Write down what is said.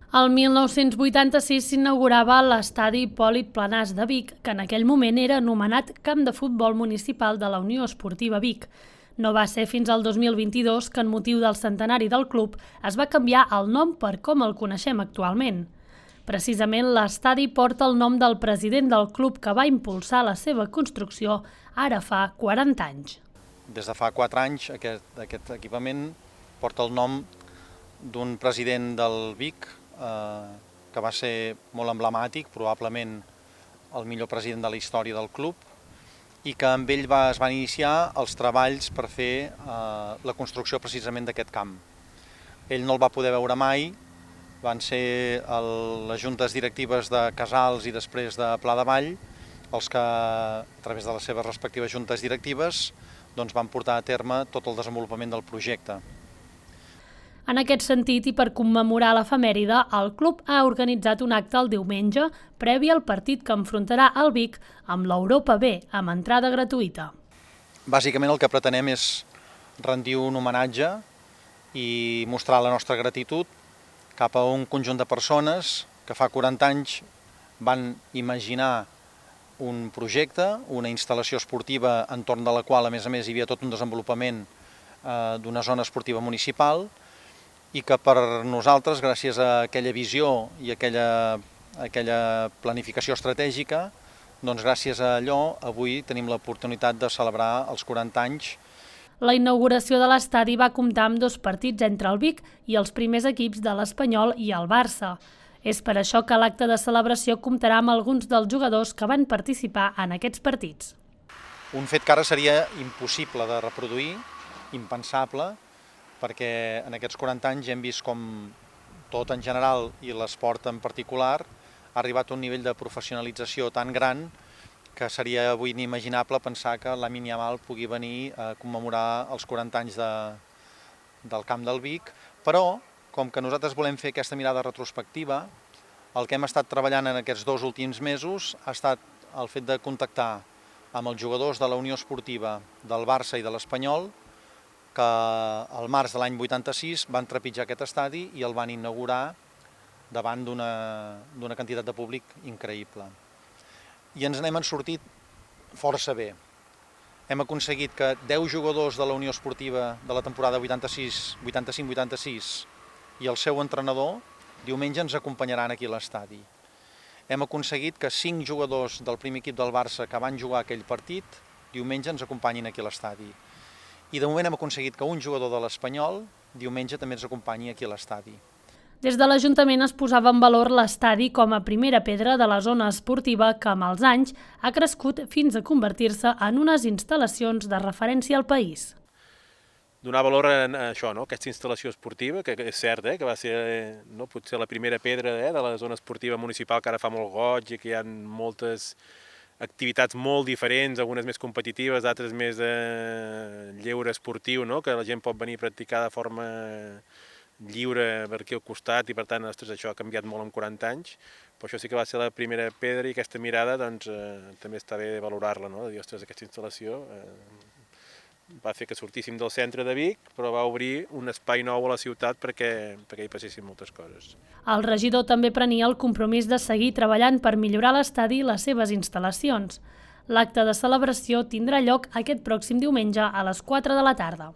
El 1986 s'inaugurava l'estadi Hipòlit Planàs de Vic, que en aquell moment era anomenat Camp de Futbol Municipal de la Unió Esportiva Vic. No va ser fins al 2022 que, en motiu del centenari del club, es va canviar el nom per com el coneixem actualment. Precisament l'estadi porta el nom del president del club que va impulsar la seva construcció ara fa 40 anys. Des de fa 4 anys aquest equipament porta el nom d'un president del Vic que va ser molt emblemàtic, probablement el millor president de la història del club, i que amb ell es van iniciar els treballs per fer la construcció precisament d'aquest camp. Ell no el va poder veure mai, van ser les juntes directives de Casals i després de Pla de Vall els que, a través de les seves respectives juntes directives, van portar a terme tot el desenvolupament del projecte. En aquest sentit, i per commemorar l'efemèride, el club ha organitzat un acte el diumenge previ al partit que enfrontarà el Vic amb l'Europa B, amb entrada gratuïta. Bàsicament el que pretenem és rendir un homenatge i mostrar la nostra gratitud cap a un conjunt de persones que fa 40 anys van imaginar un projecte, una instal·lació esportiva entorn de la qual, a més, hi havia tot un desenvolupament d'una zona esportiva municipal, i que per nosaltres, gràcies a aquella visió i aquella planificació estratègica, gràcies a allò, avui tenim l'oportunitat de celebrar els 40 anys. La inauguració de l'estadi va comptar amb 2 partits entre el Vic i els primers equips de l'Espanyol i el Barça. És per això que l'acte de celebració comptarà amb alguns dels jugadors que van participar en aquests partits. Un fet que ara seria impossible de reproduir, impensable, perquè en aquests 40 anys hem vist com tot en general i l'esport en particular ha arribat a un nivell de professionalització tan gran que seria avui inimaginable pensar que Lamine Yamal pugui venir a commemorar els 40 anys del camp del Vic, però com que nosaltres volem fer aquesta mirada retrospectiva, el que hem estat treballant en aquests 2 últims mesos ha estat el fet de contactar amb els jugadors de la Unió Esportiva, del Barça i de l'Espanyol, que al març de l'any 86 van trepitjar aquest estadi i el van inaugurar davant d'una quantitat de públic increïble. I ens n'hem sortit força bé. Hem aconseguit que 10 jugadors de la Unió Esportiva de la temporada 85-86 i el seu entrenador diumenge ens acompanyaran aquí a l'estadi. Hem aconseguit que 5 jugadors del primer equip del Barça que van jugar aquell partit diumenge ens acompanyin aquí a l'estadi. I de moment hem aconseguit que un jugador de l'Espanyol diumenge també ens acompanyi aquí a l'estadi. Des de l'Ajuntament es posava en valor l'estadi com a primera pedra de la zona esportiva que amb els anys ha crescut fins a convertir-se en unes instal·lacions de referència al país. Donar valor a això, aquesta instal·lació esportiva, que és cert, que va ser potser la primera pedra de la zona esportiva municipal, que ara fa molt goig i que hi ha moltes activitats molt diferents, algunes més competitives, d'altres més de lleure esportiu, que la gent pot venir a practicar de forma lliure per aquí al costat i per tant això ha canviat molt en 40 anys, però això sí que va ser la primera pedra i aquesta mirada també està bé valorar-la, de dir, ostres, aquesta instal·lació va fer que sortíssim del centre de Vic, però va obrir un espai nou a la ciutat perquè hi passessin moltes coses. El regidor també prenia el compromís de seguir treballant per millorar l'estadi i les seves instal·lacions. L'acte de celebració tindrà lloc aquest pròxim diumenge a les 4 de la tarda.